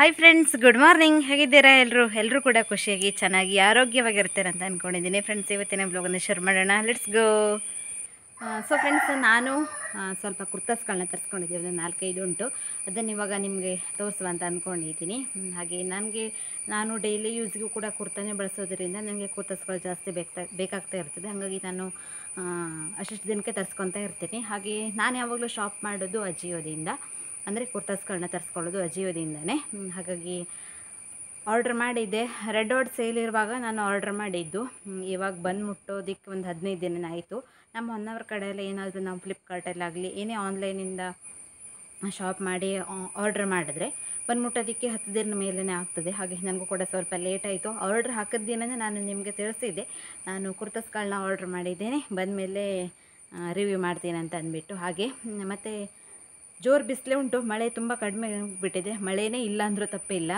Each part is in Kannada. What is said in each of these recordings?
Hi friends, good morning. ಹೇಗಿದ್ದೀರಾ ಎಲ್ಲರೂ ಕೂಡ ಖುಷಿಯಾಗಿ ಚೆನ್ನಾಗಿ ಆರೋಗ್ಯವಾಗಿರ್ತಾರೆ ಅಂತ ಅಂದ್ಕೊಂಡಿದ್ದೀನಿ. ಫ್ರೆಂಡ್ಸ್, ಇವತ್ತಿನ ಬ್ಲಾಗನ್ನು ಶುರು ಮಾಡೋಣ. Let's go. ಸೊ ಫ್ರೆಂಡ್ಸ್, ನಾನು ಸ್ವಲ್ಪ ಕುರ್ತಾಸ್ಗಳನ್ನ ತರಿಸ್ಕೊಂಡಿದ್ದೀವಿ. ಒಂದು 4-5 ಉಂಟು. ಅದನ್ನು ಇವಾಗ ನಿಮಗೆ ತೋರಿಸುವ ಅಂತ ಅಂದ್ಕೊಂಡಿದ್ದೀನಿ. ಹಾಗೆ ನಾನು ಡೈಲಿ ಯೂಸ್ಗೂ ಕೂಡ ಕುರ್ತಾನೇ ಬಳಸೋದ್ರಿಂದ ನನಗೆ ಕುರ್ತಾಸ್ಗಳು ಜಾಸ್ತಿ ಬೇಕಾಗ್ತಾ ಇರ್ತದೆ. ಹಾಗಾಗಿ ನಾನು ಅಷ್ಟು ದಿನಕ್ಕೆ ತರಿಸ್ಕೊತಾ ಇರ್ತೀನಿ. ಹಾಗೆ ನಾನು ಯಾವಾಗಲೂ ಶಾಪ್ ಮಾಡೋದು ಅಜಿಯೋದಿಂದ, ಅಂದರೆ ಕುರ್ತಾಸ್ಗಳನ್ನ ತರಿಸ್ಕೊಳ್ಳೋದು ಅಜಿಯೋದಿಂದನೇ. ಹಾಗಾಗಿ ಆರ್ಡ್ರ್ ಮಾಡಿದ್ದೆ. ರೆಡ್ ಡಾಟ್ ಸೇಲ್ ಇರುವಾಗ ನಾನು ಆರ್ಡ್ರ್ ಮಾಡಿದ್ದು. ಇವಾಗ ಬಂದು ಮುಟ್ಟೋದಕ್ಕೆ ಒಂದು 15 ದಿನ ಆಯಿತು. ನಮ್ಮ ಹೊನ್ನಾವರ ಕಡೆಯಲ್ಲ ಏನಾದರೂ ನಾವು ಫ್ಲಿಪ್ಕಾರ್ಟಲ್ಲಾಗಲಿ ಏನೇ ಆನ್ಲೈನಿಂದ ಶಾಪ್ ಮಾಡಿ ಆರ್ಡ್ರ್ ಮಾಡಿದ್ರೆ ಬಂದು ಮುಟ್ಟೋದಕ್ಕೆ 10 ದಿನ ಮೇಲೇ ಆಗ್ತದೆ. ಹಾಗೆ ನನಗೂ ಕೂಡ ಸ್ವಲ್ಪ ಲೇಟ್ ಆಯಿತು. ಆರ್ಡ್ರ್ ಹಾಕಿದ ದಿನನೇ ನಾನು ನಿಮಗೆ ತಿಳಿಸಿದ್ದೆ, ನಾನು ಕುರ್ತಾಸ್ಗಳನ್ನ ಆರ್ಡ್ರ್ ಮಾಡಿದ್ದೇನೆ, ಬಂದಮೇಲೆ ರಿವ್ಯೂ ಮಾಡ್ತೀನಿ ಅಂತ ಅಂದ್ಬಿಟ್ಟು. ಹಾಗೆ ಮತ್ತು ಜೋರು ಬಿಸಿಲೇ ಉಂಟು. ಮಳೆ ತುಂಬ ಕಡಿಮೆ ಆಗಿಬಿಟ್ಟಿದೆ. ಮಳೆಯೇ ಇಲ್ಲ ಅಂದರೂ ತಪ್ಪಿಲ್ಲ.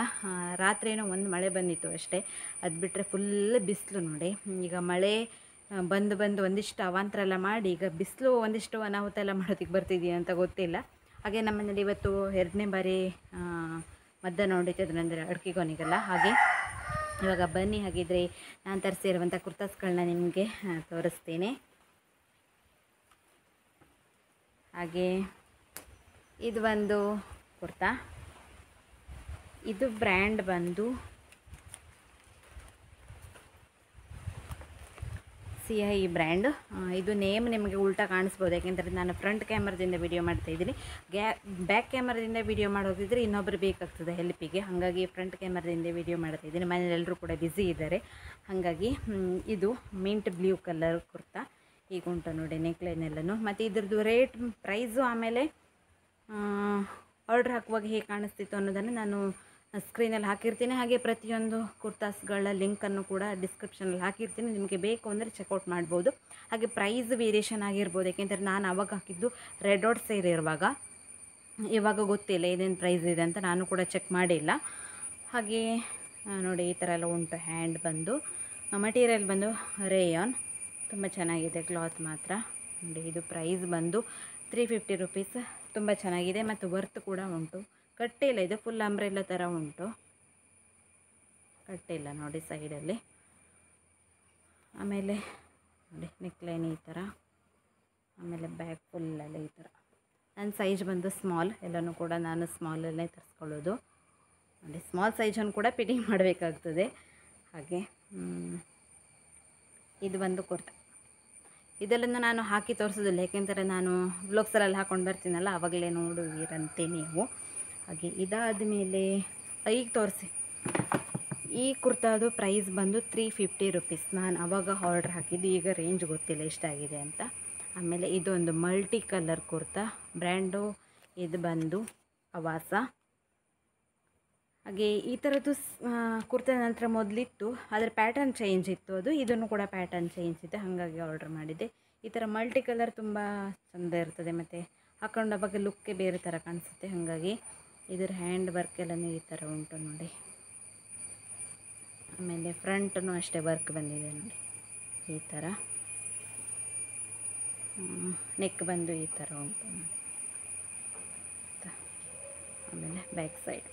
ರಾತ್ರಿಯೂ ಒಂದು ಮಳೆ ಬಂದಿತ್ತು ಅಷ್ಟೇ. ಅದು ಬಿಟ್ಟರೆ ಫುಲ್ ಬಿಸಿಲು ನೋಡಿ. ಈಗ ಮಳೆ ಬಂದು ಒಂದಿಷ್ಟು ಅವಾಂತರ ಎಲ್ಲ ಮಾಡಿ ಈಗ ಬಿಸಿಲು ಒಂದಿಷ್ಟು ಅನಾಹುತ ಎಲ್ಲ ಮಾಡೋದಕ್ಕೆ ಬರ್ತಿದೆಯಾ ಅಂತ ಗೊತ್ತಿಲ್ಲ. ಹಾಗೆ ನಮ್ಮನೇಲಿ ಇವತ್ತು 2ನೇ ಬಾರಿ ಮಧ್ಯಾಹ್ನ ಹೊಡಿತಿದ್ರು, ಅಂದರೆ ಅಡುಗೆಗೋನಿಗೆಲ್ಲ. ಹಾಗೆ ಇವಾಗ ಬನ್ನಿ, ಹಾಗಿದ್ರೆ ನಾನು ತರಿಸಿರುವಂಥ ಕುರ್ತಾಸ್ಗಳನ್ನ ನಿಮಗೆ ತೋರಿಸ್ತೀನಿ. ಹಾಗೆ ಇದು ಒಂದು ಕುರ್ತಾ. ಇದು ಬ್ರ್ಯಾಂಡ್ ಬಂದು CI ಬ್ರ್ಯಾಂಡ್. ಇದು ನೇಮ್ ನಿಮಗೆ ಉಲ್ಟಾ ಕಾಣಿಸ್ಬೋದು, ಯಾಕೆಂದರೆ ನಾನು ಫ್ರಂಟ್ ಕ್ಯಾಮ್ರಾದಿಂದ ವಿಡಿಯೋ ಮಾಡ್ತಾಯಿದ್ದೀನಿ. ಬ್ಯಾಕ್ ಕ್ಯಾಮ್ರಾದಿಂದ ವಿಡಿಯೋ ಮಾಡೋದಿದ್ರೆ ಇನ್ನೊಬ್ಬರು ಬೇಕಾಗ್ತದೆ ಹೆಲ್ಪಿಗೆ. ಹಾಗಾಗಿ ಫ್ರಂಟ್ ಕ್ಯಾಮ್ರಾದಿಂದ ವಿಡಿಯೋ ಮಾಡ್ತಾಯಿದ್ದೀನಿ. ಮನೇಲಿ ಎಲ್ಲರೂ ಕೂಡ ಬ್ಯುಸಿ ಇದ್ದಾರೆ. ಹಾಗಾಗಿ ಇದು ಮಿಂಟ್ ಬ್ಲೂ ಕಲರ್ ಕುರ್ತಾ. ಈಗ ಉಂಟು ನೋಡಿ ನೆಕ್ಲೈನ್ ಎಲ್ಲನೂ. ಮತ್ತು ಇದ್ರದ್ದು ಪ್ರೈಸು ಆಮೇಲೆ ಆರ್ಡ್ರ್ ಹಾಕುವಾಗ ಹೇಗೆ ಕಾಣಿಸ್ತಿತ್ತು ಅನ್ನೋದನ್ನು ನಾನು ಸ್ಕ್ರೀನಲ್ಲಿ ಹಾಕಿರ್ತೀನಿ. ಹಾಗೆ ಪ್ರತಿಯೊಂದು ಕುರ್ತಾಸ್ಗಳ ಲಿಂಕನ್ನು ಕೂಡ ಡಿಸ್ಕ್ರಿಪ್ಷನಲ್ಲಿ ಹಾಕಿರ್ತೀನಿ. ನಿಮಗೆ ಬೇಕು ಅಂದರೆ ಚೆಕ್ಔಟ್ ಮಾಡ್ಬೋದು. ಹಾಗೆ ಪ್ರೈಸ್ ವೇರಿಯೇಷನ್ ಆಗಿರ್ಬೋದು, ಯಾಕೆಂದರೆ ನಾನು ಆವಾಗ ಹಾಕಿದ್ದು ರೆಡ್ ಡಾಟ್ ಸೇಲ್ ಇರುವಾಗ. ಇವಾಗ ಗೊತ್ತಿಲ್ಲ ಏನೇನು ಪ್ರೈಸ್ ಇದೆ ಅಂತ, ನಾನು ಕೂಡ ಚೆಕ್ ಮಾಡಿಲ್ಲ. ಹಾಗೆ ನೋಡಿ ಈ ಥರ ಎಲ್ಲ ಉಂಟು. ಹ್ಯಾಂಡ್ ಬಂದು ಮಟೀರಿಯಲ್ ಬಂದು ರೇಯಾನ್, ತುಂಬ ಚೆನ್ನಾಗಿದೆ ಕ್ಲಾತ್ ಮಾತ್ರ ನೋಡಿ. ಇದು ಪ್ರೈಸ್ ಬಂದು 350 ರುಪೀಸ್. ತುಂಬ ಚೆನ್ನಾಗಿದೆ ಮತ್ತು ವರ್ತ್ ಕೂಡ ಉಂಟು. ಕಟ್ಟಿಲ್ಲ, ಇದು ಫುಲ್ ಅಂಬ್ರೆಲ್ಲ ಥರ ಉಂಟು, ಕಟ್ಟಿಲ್ಲ ನೋಡಿ ಸೈಡಲ್ಲಿ. ಆಮೇಲೆ ನೋಡಿ ನೆಕ್ಲೈನ್ ಈ ಥರ, ಆಮೇಲೆ ಬ್ಯಾಕ್ ಫುಲ್ಲೆಲ್ಲ ಈ ಥರ. ನನ್ನ ಸೈಜ್ ಬಂದು ಸ್ಮಾಲ್, ಎಲ್ಲನೂ ಕೂಡ ನಾನು ಸ್ಮಾಲಲ್ಲೇ ತರಿಸ್ಕೊಳ್ಳೋದು ನೋಡಿ. ಸ್ಮಾಲ್ ಸೈಜನ್ನು ಕೂಡ ಫಿಟ್ಟಿಂಗ್ ಮಾಡಬೇಕಾಗ್ತದೆ. ಹಾಗೆ ಇದು ಒಂದು ಕುರ್ತಾ. ಇದೆಲ್ಲನೂ ನಾನು ಹಾಕಿ ತೋರಿಸೋದಿಲ್ಲ, ಏಕೆಂದರೆ ನಾನು ವ್ಲಾಗ್ಸಲ್ಲಿ ಹಾಕ್ಕೊಂಡು ಬರ್ತೀನಲ್ಲ, ಆವಾಗಲೇ ನೋಡುವಿರಂತೆ ನೀವು. ಹಾಗೆ ಇದಾದ ಮೇಲೆ ಈಗ ತೋರಿಸಿ, ಈ ಕುರ್ತಾದು ಪ್ರೈಸ್ ಬಂದು 350 ರುಪೀಸ್. ನಾನು ಆವಾಗ ಆರ್ಡ್ರ್ ಹಾಕಿದ್ದು, ಈಗ ರೇಂಜ್ ಗೊತ್ತಿಲ್ಲ ಎಷ್ಟಾಗಿದೆ ಅಂತ. ಆಮೇಲೆ ಇದೊಂದು ಮಲ್ಟಿ ಕಲರ್ ಕುರ್ತಾ, ಬ್ರ್ಯಾಂಡು ಇದು ಬಂದು ಅವಾಸ. ಹಾಗೆ ಈ ಥರದ್ದು ಕುರ್ತಾ ನಂತರ ಮೊದಲಿತ್ತು, ಆದರೆ ಪ್ಯಾಟರ್ನ್ ಚೇಂಜ್ ಇತ್ತು. ಇದನ್ನು ಕೂಡ ಪ್ಯಾಟರ್ನ್ ಚೇಂಜ್ ಇದೆ, ಹಾಗಾಗಿ ಆರ್ಡ್ರ್ ಮಾಡಿದ್ದೆ. ಈ ಥರ ಮಲ್ಟಿ ಕಲರ್ ತುಂಬ ಚೆಂದ ಇರ್ತದೆ, ಮತ್ತು ಹಾಕೊಂಡು ಆವಾಗ ಲುಕ್ಕೇ ಬೇರೆ ಥರ ಕಾಣಿಸುತ್ತೆ. ಹಾಗಾಗಿ ಇದರ ಹ್ಯಾಂಡ್ ವರ್ಕ್ ಎಲ್ಲನೂ ಈ ಥರ ಉಂಟು ನೋಡಿ. ಆಮೇಲೆ ಫ್ರಂಟೂ ಅಷ್ಟೇ ವರ್ಕ್ ಬಂದಿದೆ ನೋಡಿ ಈ ಥರ. ನೆಕ್ ಬಂದು ಈ ಥರ ಉಂಟು ನೋಡಿ. ಆಮೇಲೆ ಬ್ಯಾಕ್ ಸೈಡ್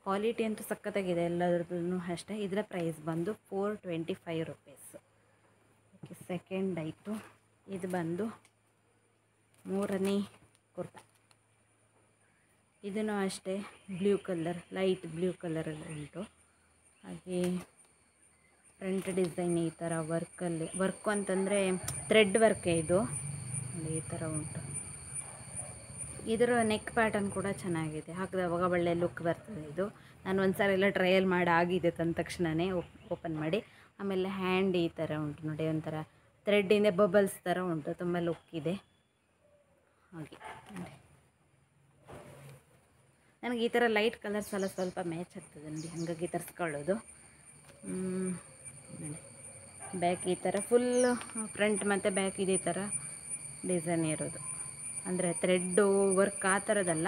ಕ್ವಾಲಿಟಿ ಅಂತೂ ಸಖತ್ತಾಗಿದೆ ಎಲ್ಲದ್ರದ್ದು ಅಷ್ಟೇ. ಇದರ ಪ್ರೈಸ್ ಬಂದು 425 ರುಪೀಸ್. ಓಕೆ, ಸೆಕೆಂಡ್ ಆಯಿತು. ಇದು ಬಂದು 3ನೇ ಕುರ್ತಾ. ಇದನ್ನು ಅಷ್ಟೇ ಬ್ಲೂ ಕಲರ್, ಲೈಟ್ ಬ್ಲೂ ಕಲರಲ್ಲಿ ಉಂಟು. ಹಾಗೆ ಫ್ರಂಟ್ ಡಿಸೈನ್ ಈ ಥರ ವರ್ಕು ಅಂತಂದರೆ ಥ್ರೆಡ್ ವರ್ಕೇ ಇದು ನೋಡಿ, ಈ ಥರ ಉಂಟು. ಇದರ ನೆಕ್ ಪ್ಯಾಟರ್ನ್ ಕೂಡ ಚೆನ್ನಾಗಿದೆ, ಹಾಕಿದವಾಗ ಒಳ್ಳೆ ಲುಕ್ ಬರ್ತದೆ. ಇದು ನಾನು ಒಂದು ಸಾರಿ ಎಲ್ಲ ಟ್ರಯಲ್ ಮಾಡಿ ಆಗಿದೆ ತಂದ ತಕ್ಷಣವೇ ಓಪನ್ ಮಾಡಿ. ಆಮೇಲೆ ಹ್ಯಾಂಡ್ ಈ ಥರ ಉಂಟು ನೋಡಿ, ಒಂಥರ ಥ್ರೆಡ್ಡಿಂದ ಬಬಲ್ಸ್ ಥರ ಉಂಟು, ತುಂಬ ಲುಕ್ ಇದೆ. ಹಾಗೆ ನನಗೆ ಈ ಥರ ಲೈಟ್ ಕಲರ್ಸ್ ಎಲ್ಲ ಸ್ವಲ್ಪ ಮ್ಯಾಚ್ ಆಗ್ತದೆ ನೋಡಿ, ಹಾಗಾಗಿ ತರಿಸ್ಕೊಳ್ಳೋದು. ನೋಡಿ ಬ್ಯಾಕ್ ಈ ಥರ ಫುಲ್ ಫ್ರಂಟ್ ಮತ್ತು ಬ್ಯಾಕ್ ಇದೇ ಥರ ಡಿಸೈನ್ ಇರೋದು, ಅಂದರೆ ಥ್ರೆಡ್ಡು ವರ್ಕ್ ಆ ಥರದ್ದಲ್ಲ,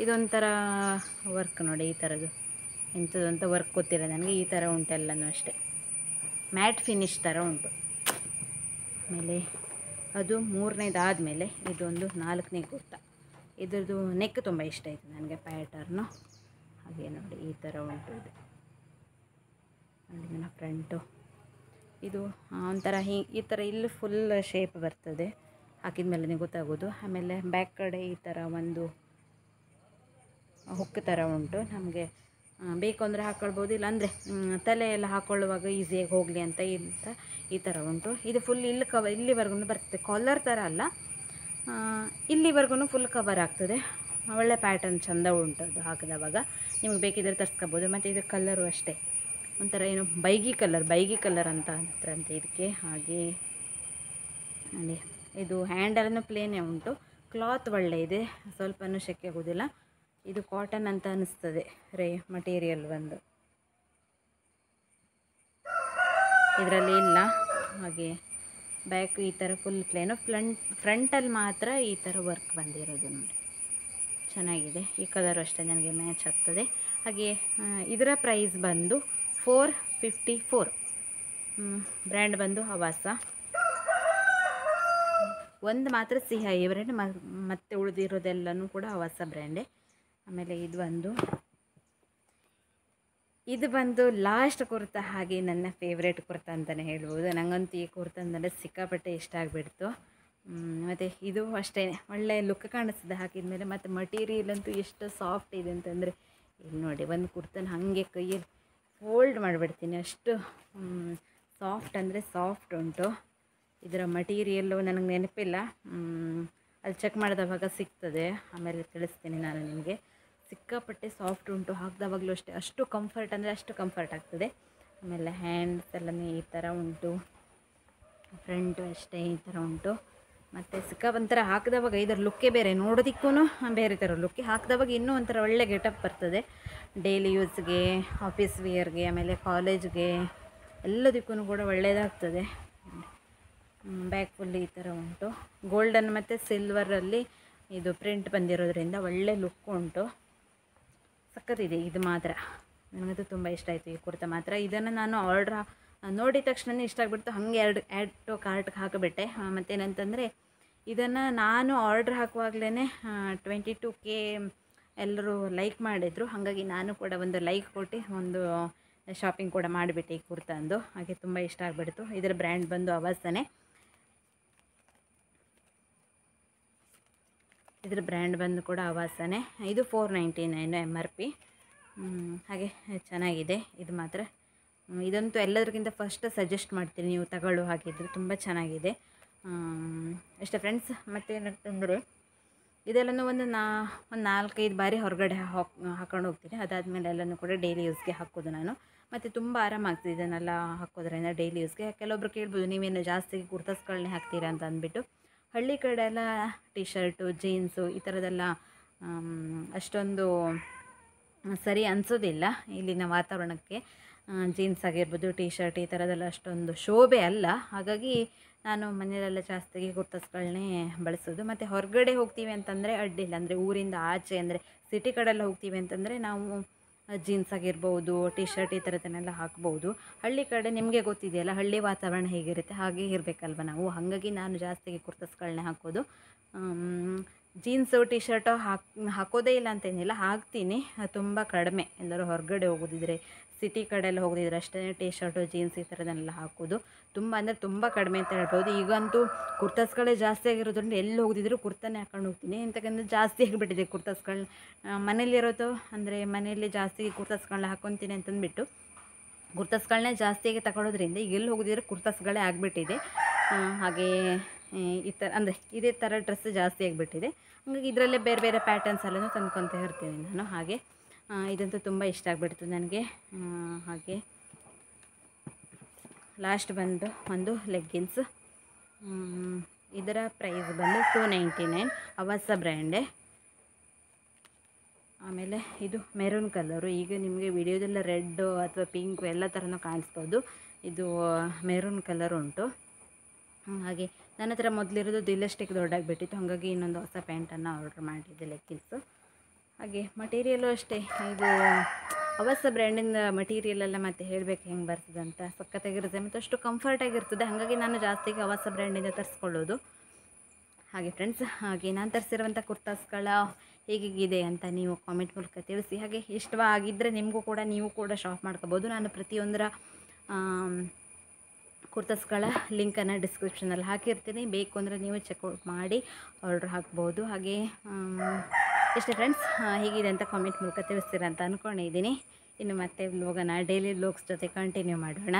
ಇದೊಂಥರ ವರ್ಕ್ ನೋಡಿ ಈ ಥರದ್ದು. ಎಂಥದ್ದು ಅಂತ ವರ್ಕ್ ಗೊತ್ತಿಲ್ಲ ನನಗೆ. ಈ ಥರ ಉಂಟು ಎಲ್ಲನೂ ಅಷ್ಟೇ, ಮ್ಯಾಟ್ ಫಿನಿಶ್ ಥರ ಉಂಟು. ಆಮೇಲೆ ಅದು 3ನೇದಾದಮೇಲೆ ಇದೊಂದು 4ನೇ ಕುರ್ತಾ. ಇದ್ರದ್ದು ನೆಕ್ ತುಂಬ ಇಷ್ಟ ಆಯಿತು ನನಗೆ ಪ್ಯಾಟರ್ನು. ಹಾಗೆ ನೋಡಿ ಈ ಥರ ಉಂಟು ಇದು ನೋಡಿ ನನ್ನ ಫ್ರಂಟು. ಇದು ಒಂಥರ ಈ ಥರ ಇಲ್ಲಿ ಫುಲ್ ಶೇಪ್ ಬರ್ತದೆ, ಹಾಕಿದ ಮೇಲೆ ಗೊತ್ತಾಗೋದು. ಆಮೇಲೆ ಬ್ಯಾಕ್ ಕಡೆ ಈ ಥರ ಒಂದು ಹುಕ್ ಥರ ಉಂಟು. ನಮಗೆ ಬೇಕು ಅಂದರೆ ಹಾಕ್ಕೊಳ್ಬೋದು, ಇಲ್ಲಾಂದರೆ ತಲೆ ಎಲ್ಲ ಹಾಕ್ಕೊಳ್ಳುವಾಗ ಈಸಿಯಾಗಿ ಹೋಗಲಿ ಅಂತ ಈ ಥರ ಉಂಟು. ಇದು ಫುಲ್ ಇಲ್ಲಿವರೆಗೂ ಬರ್ತದೆ, ಕಾಲರ್ ಥರ ಅಲ್ಲ, ಇಲ್ಲಿವರೆಗೂ ಫುಲ್ ಕವರ್ ಆಗ್ತದೆ. ಒಳ್ಳೆ ಪ್ಯಾಟರ್ನ್ ಚೆಂದ ಉಂಟು ಅದು ಹಾಕಿದವಾಗ. ನಿಮಗೆ ಬೇಕಿದ್ದರೆ ತರಿಸ್ಕೋಬೋದು. ಮತ್ತು ಇದು ಕಲ್ಲರು ಅಷ್ಟೇ ಒಂಥರ ಏನು ಬೈಗಿ ಕಲರ್ ಅಂತ ಅಂತಾರಂತೆ ಇದಕ್ಕೆ. ಹಾಗೆ ನೋಡಿ ಇದು ಹ್ಯಾಂಡಲನ್ನು ಪ್ಲೇನೇ ಉಂಟು, ಕ್ಲಾತ್ ಒಳ್ಳೆ ಇದೆ, ಸ್ವಲ್ಪನೂ ಶೆಕೆ ಆಗೋದಿಲ್ಲ. ಇದು ಕಾಟನ್ ಅಂತ ಅನ್ನಿಸ್ತದೆ ಮಟೀರಿಯಲ್ ಬಂದು ಇದರಲ್ಲಿ ಇಲ್ಲ. ಹಾಗೆ ಬ್ಯಾಕ್ ಈ ಥರ ಫುಲ್ ಪ್ಲೇನು, ಫ್ರಂಟಲ್ಲಿ ಮಾತ್ರ ಈ ಥರ ವರ್ಕ್ ಬಂದಿರೋದು ನೋಡಿ, ಚೆನ್ನಾಗಿದೆ. ಈ ಕಲರು ಅಷ್ಟೇ ನನಗೆ ಮ್ಯಾಚ್ ಆಗ್ತದೆ. ಹಾಗೆ ಇದರ ಪ್ರೈಸ್ ಬಂದು 454. ಬ್ರ್ಯಾಂಡ್ ಬಂದು ಹವಾಸ. ಒಂದು ಮಾತ್ರ ಸಿಹಿ ಬ್ರ್ಯಾಂಡ್, ಮತ್ತೆ ಉಳಿದಿರೋದೆಲ್ಲನೂ ಕೂಡ ಹವಾಸ ಬ್ರ್ಯಾಂಡೇ. ಆಮೇಲೆ ಇದು ಬಂದು ಲಾಸ್ಟ್ ಕುರ್ತಾ. ಹಾಗೆ ನನ್ನ ಫೇವ್ರೇಟ್ ಕುರ್ತಾ ಅಂತಲೇ ಹೇಳ್ಬೋದು. ನನಗಂತೂ ಈ ಕುರ್ತಾ ಅಂದರೆ ಸಿಕ್ಕಾಪಟ್ಟೆ ಇಷ್ಟ ಆಗಿಬಿಡ್ತು. ಮತ್ತು ಇದು ಅಷ್ಟೇ ಒಳ್ಳೆ ಲುಕ್ ಕಾಣಿಸ್ತದೆ ಹಾಕಿದ ಮೇಲೆ. ಮತ್ತು ಮಟೀರಿಯಲ್ ಅಂತೂ ಎಷ್ಟು ಸಾಫ್ಟ್ ಇದೆ ಅಂತಂದರೆ, ಇಲ್ಲಿ ನೋಡಿ ಒಂದು ಕುರ್ತಾನ ಹಾಗೆ ಕೈಯಲ್ಲಿ ಫೋಲ್ಡ್ ಮಾಡಿಬಿಡ್ತೀನಿ, ಅಷ್ಟು ಸಾಫ್ಟ್ ಅಂದರೆ ಸಾಫ್ಟ್ ಉಂಟು. ಇದರ ಮಟೀರಿಯಲ್ಲು ನನಗೆ ನೆನಪಿಲ್ಲ, ಅಲ್ಲಿ ಚೆಕ್ ಮಾಡಿದವಾಗ ಸಿಗ್ತದೆ, ಆಮೇಲೆ ತಿಳಿಸ್ತೀನಿ ನಾನು ನಿಮಗೆ. ಸಿಕ್ಕಾಪಟ್ಟೆ ಸಾಫ್ಟ್ ಉಂಟು, ಹಾಕಿದವಾಗಲೂ ಅಷ್ಟೇ ಅಷ್ಟು ಕಂಫರ್ಟ್ ಅಂದರೆ ಅಷ್ಟು ಕಂಫರ್ಟ್ ಆಗ್ತದೆ. ಆಮೇಲೆ ಹ್ಯಾಂಡ್ಸ್ ಎಲ್ಲನೇ ಈ ಥರ ಉಂಟು, ಫ್ರಂಟು ಅಷ್ಟೇ ಈ ಥರ ಉಂಟು. ಮತ್ತು ಒಂಥರ ಹಾಕಿದವಾಗ ಇದರ ಲುಕ್ಕೇ ಬೇರೆ, ನೋಡೋದಕ್ಕೂ ಬೇರೆ ಥರ ಲುಕ್ಕೆ, ಹಾಕಿದವಾಗ ಇನ್ನೂ ಒಂಥರ ಒಳ್ಳೆ ಗೆಟಪ್ ಬರ್ತದೆ. ಡೈಲಿ ಯೂಸ್ಗೆ, ಆಫೀಸ್ ವೇರ್ಗೆ, ಆಮೇಲೆ ಕಾಲೇಜ್ಗೆ ಎಲ್ಲದಕ್ಕೂ ಕೂಡ ಒಳ್ಳೆಯದಾಗ್ತದೆ. ಬ್ಯಾಕ್ ಫುಲ್ ಈ ಥರ ಉಂಟು, ಗೋಲ್ಡನ್ ಮತ್ತು ಸಿಲ್ವರಲ್ಲಿ ಇದು ಪ್ರಿಂಟ್ ಬಂದಿರೋದ್ರಿಂದ ಒಳ್ಳೆ ಲುಕ್ ಉಂಟು, ಸಖತ್ತಿದೆ. ಇದು ಮಾತ್ರ ನನಗಂತೂ ತುಂಬ ಇಷ್ಟ ಆಯಿತು ಈ ಕುರ್ತಾ ಮಾತ್ರ. ಇದನ್ನು ನಾನು ನೋಡಿದ ತಕ್ಷಣ ಇಷ್ಟ ಆಗಿಬಿಡ್ತು, ಹಾಗೆ ಆ್ಯಡ್ ಟು ಕಾರ್ಟ್ಗೆ ಹಾಕಿಬಿಟ್ಟೆ. ಮತ್ತೇನಂತಂದರೆ ಇದನ್ನು ನಾನು ಆರ್ಡ್ರ್ ಹಾಕುವಾಗಲೇ 22K ಎಲ್ಲರೂ ಲೈಕ್ ಮಾಡಿದರು. ಹಾಗಾಗಿ ನಾನು ಕೂಡ ಒಂದು ಲೈಕ್ ಕೊಟ್ಟು ಒಂದು ಶಾಪಿಂಗ್ ಕೂಡ ಮಾಡಿಬಿಟ್ಟೆ ಈ ಕುರ್ತಾಂದು. ಹಾಗೆ ತುಂಬ ಇಷ್ಟ ಆಗಿಬಿಡ್ತು. ಇದರ ಬ್ರ್ಯಾಂಡ್ ಬಂದು ಹವಾಸನೇ. ಇದರ ಬ್ರ್ಯಾಂಡ್ ಬಂದು ಕೂಡ ಹವಾಸನೇ. ಇದು 499 MRP. ಹಾಗೆ ಚೆನ್ನಾಗಿದೆ ಇದು ಮಾತ್ರ. ಇದಂತೂ ಎಲ್ಲದಕ್ಕಿಂತ ಫಸ್ಟ್ ಸಜೆಸ್ಟ್ ಮಾಡ್ತೀನಿ ನೀವು ತಗೊಳ್ಳೋ ಹಾಗಿದ್ರೆ, ತುಂಬ ಚೆನ್ನಾಗಿದೆ ಅಷ್ಟೇ ಫ್ರೆಂಡ್ಸ್. ಮತ್ತೇನಂತಂದರೆ ಇದೆಲ್ಲನೂ ಒಂದು 4-5 ಬಾರಿ ಹೊರಗಡೆ ಹಾಕೊಂಡು ಹೋಗ್ತೀನಿ. ಅದಾದಮೇಲೆ ಎಲ್ಲನೂ ಕೂಡ ಡೈಲಿ ಯೂಸ್ಗೆ ಹಾಕೋದು ನಾನು. ಮತ್ತು ತುಂಬ ಆರಾಮಾಗ್ತದೆ ಇದನ್ನೆಲ್ಲ ಹಾಕೋದ್ರಿಂದ ಡೈಲಿ ಯೂಸ್ಗೆ. ಕೆಲವೊಬ್ರು ಕೇಳ್ಬೋದು, ನೀವೇನು ಜಾಸ್ತಿ ಕುರ್ತಾಸ್ಗಳನ್ನೇ ಹಾಕ್ತೀರಾ ಅಂತ ಅಂದ್ಬಿಟ್ಟು. ಹಳ್ಳಿ ಕಡೆ ಎಲ್ಲ ಟಿ ಶರ್ಟು, ಜೀನ್ಸು ಈ ಥರದ್ದೆಲ್ಲ ಅಷ್ಟೊಂದು ಸರಿ ಅನಿಸೋದಿಲ್ಲ ಇಲ್ಲಿನ ವಾತಾವರಣಕ್ಕೆ. ಜೀನ್ಸ್ ಆಗಿರ್ಬೋದು, ಟಿ ಶರ್ಟ್ ಈ ಥರದ್ದೆಲ್ಲ ಅಷ್ಟೊಂದು ಶೋಭೆ ಅಲ್ಲ. ಹಾಗಾಗಿ ನಾನು ಮನೆಯಲ್ಲೆಲ್ಲ ಜಾಸ್ತಿಯಾಗಿ ಕುರ್ತಾಸ್ಗಳನ್ನೇ ಬಳಸೋದು. ಮತ್ತು ಹೊರಗಡೆ ಹೋಗ್ತೀವಿ ಅಂತಂದರೆ ಅಡ್ಡಿಲ್ಲ, ಅಂದರೆ ಊರಿಂದ ಆಚೆ ಅಂದರೆ ಸಿಟಿ ಕಡೆಲ್ಲ ಹೋಗ್ತೀವಿ ಅಂತಂದರೆ ನಾವು ಜೀನ್ಸ್ ಆಗಿರ್ಬೋದು, ಟಿ ಶರ್ಟ್ ಈ ಥರದನ್ನೆಲ್ಲ ಹಾಕ್ಬೋದು. ಹಳ್ಳಿ ಕಡೆ ನಿಮಗೆ ಗೊತ್ತಿದೆಯಲ್ಲ, ಹಳ್ಳಿ ವಾತಾವರಣ ಹೇಗಿರುತ್ತೆ ಹಾಗೆ ಇರಬೇಕಲ್ವ ನಾವು. ಹಾಗಾಗಿ ನಾನು ಜಾಸ್ತಿಯಾಗಿ ಕುರ್ತಾಸ್ಗಳನ್ನೇ ಹಾಕೋದು. ಜೀನ್ಸು ಟಿ ಶರ್ಟು ಹಾಕೋದೇ ಇಲ್ಲ ಅಂತೇನಿಲ್ಲ, ಹಾಕ್ತೀನಿ, ತುಂಬ ಕಡಿಮೆ. ಎಲ್ಲರೂ ಹೊರಗಡೆ ಹೋಗೋದಿದ್ರೆ, ಸಿಟಿ ಕಡೆ ಎಲ್ಲ ಹೋಗೋದಿದ್ರೆ ಅಷ್ಟೇ ಟಿ ಶರ್ಟು, ಜೀನ್ಸ್ ಈ ಥರದನ್ನೆಲ್ಲ ಹಾಕೋದು. ತುಂಬ ಅಂದರೆ ತುಂಬ ಕಡಿಮೆ ಅಂತ ಹೇಳ್ಬೋದು. ಈಗಂತೂ ಕುರ್ತಾಸ್ಗಳೇ ಜಾಸ್ತಿ ಆಗಿರೋದ್ರಿಂದ ಎಲ್ಲಿ ಹೋಗೋದಿದ್ರು ಕುರ್ತಾನೇ ಹಾಕೊಂಡು ಹೋಗ್ತೀನಿ. ಎಂತಕ್ಕಂದರೆ ಜಾಸ್ತಿ ಆಗಿಬಿಟ್ಟಿದೆ ಕುರ್ತಾಸ್ಗಳನ್ನ. ಮನೇಲಿರೋದು ಅಂದರೆ ಮನೆಯಲ್ಲಿ ಜಾಸ್ತಿ ಕುರ್ತಾಸ್ಗಳನ್ನ ಹಾಕ್ಕೊತೀನಿ ಅಂತಂದ್ಬಿಟ್ಟು ಕುರ್ತಾಸ್ಗಳನ್ನೇ ಜಾಸ್ತಿಯಾಗಿ ತಗೊಳ್ಳೋದ್ರಿಂದ ಈಗ ಎಲ್ಲಿ ಹೋಗೋದಿದ್ರೆ ಕುರ್ತಾಸ್ಗಳೇ ಆಗಿಬಿಟ್ಟಿದೆ. ಹಾಗೇ ಈ ಥರ ಅಂದರೆ ಇದೇ ಥರ ಡ್ರೆಸ್ ಜಾಸ್ತಿ ಆಗಿಬಿಟ್ಟಿದೆ. ಹಾಗಾಗಿ ಇದರಲ್ಲೇ ಬೇರೆ ಬೇರೆ ಪ್ಯಾಟರ್ನ್ಸ್ ಎಲ್ಲನೂ ತಂದ್ಕೊತ ಇರ್ತೀನಿ ನಾನು. ಹಾಗೆ ಇದಂತೂ ತುಂಬ ಇಷ್ಟ ಆಗಿಬಿಡ್ತು ನನಗೆ. ಹಾಗೆ ಲಾಸ್ಟ್ ಬಂದು ಒಂದು ಲೆಗ್ಗಿನ್ಸ್. ಇದರ ಪ್ರೈಸ್ ಬಂದು 299, ಹವಾಸ ಬ್ರ್ಯಾಂಡೇ. ಆಮೇಲೆ ಇದು ಮೆರೂನ್ ಕಲರು. ಈಗ ನಿಮಗೆ ವಿಡಿಯೋದೆಲ್ಲ ರೆಡ್ಡು ಅಥವಾ ಪಿಂಕು ಎಲ್ಲ ಥರನೂ ಕಾಣಿಸ್ಬೋದು. ಇದು ಮೆರೂನ್ ಕಲರ್ ಉಂಟು. ಹಾಗೆ ನನ್ನ ಹತ್ರ ಮೊದಲಿರೋದು ಇಲ್ಲಷ್ಟಕ್ಕೆ ದೊಡ್ಡಾಗಿಬಿಟ್ಟಿತ್ತು, ಹಾಗಾಗಿ ಇನ್ನೊಂದು ಹೊಸ ಪ್ಯಾಂಟನ್ನು ಆರ್ಡ್ರ್ ಮಾಡಿದ್ದೆ, ಲೆಗ್ಗಿನ್ಸು. ಹಾಗೆ ಮಟೀರಿಯಲು ಅಷ್ಟೇ, ಇದು ಹವಾಸ ಬ್ರ್ಯಾಂಡಿಂದ ಮಟೀರಿಯಲೆಲ್ಲ ಮತ್ತೆ ಹೇಳಬೇಕು ಹೆಂಗೆ ಬರ್ತದೆ ಅಂತ, ಸಖತ್ತಾಗಿರುತ್ತೆ ಮತ್ತು ಅಷ್ಟು ಕಂಫರ್ಟಾಗಿರ್ತದೆ. ಹಾಗಾಗಿ ನಾನು ಜಾಸ್ತಿಗೆ ಹವಾಸ ಬ್ರ್ಯಾಂಡಿಂದ ತರಿಸ್ಕೊಳ್ಳೋದು. ಹಾಗೆ ಫ್ರೆಂಡ್ಸ್, ಹಾಗೆ ನಾನು ತರಿಸಿರುವಂಥ ಕುರ್ತಾಸ್ಗಳ ಹೇಗಿದೆ ಅಂತ ನೀವು ಕಾಮೆಂಟ್ ಮೂಲಕ ತಿಳಿಸಿ. ಹಾಗೆ ಇಷ್ಟವಾಗಿದ್ದರೆ ನಿಮಗೂ ಕೂಡ ನೀವು ಕೂಡ ಶಾಪ್ ಮಾಡ್ಕೋಬೋದು. ನಾನು ಪ್ರತಿಯೊಂದರ ಕುರ್ತಾಸ್ಗಳ ಲಿಂಕನ್ನು ಡಿಸ್ಕ್ರಿಪ್ಷನಲ್ಲಿ ಹಾಕಿರ್ತೀನಿ. ಬೇಕು ಅಂದರೆ ನೀವು ಚೆಕ್ಔಟ್ ಮಾಡಿ ಆರ್ಡ್ರ್ ಹಾಕ್ಬೋದು. ಹಾಗೆ ಇಷ್ಟೇ ಫ್ರೆಂಡ್ಸ್, ಹೇಗಿದೆ ಅಂತ ಕಾಮೆಂಟ್ ಮೂಲಕ ತಿಳಿಸ್ತೀರ ಅಂತ ಅಂದ್ಕೊಂಡಿದ್ದೀನಿ. ಇನ್ನು ಮತ್ತೆ ವ್ಲೋಗನ್ನು ಡೈಲಿ ವ್ಲೋಗ್ಸ್ ಜೊತೆ ಕಂಟಿನ್ಯೂ ಮಾಡೋಣ.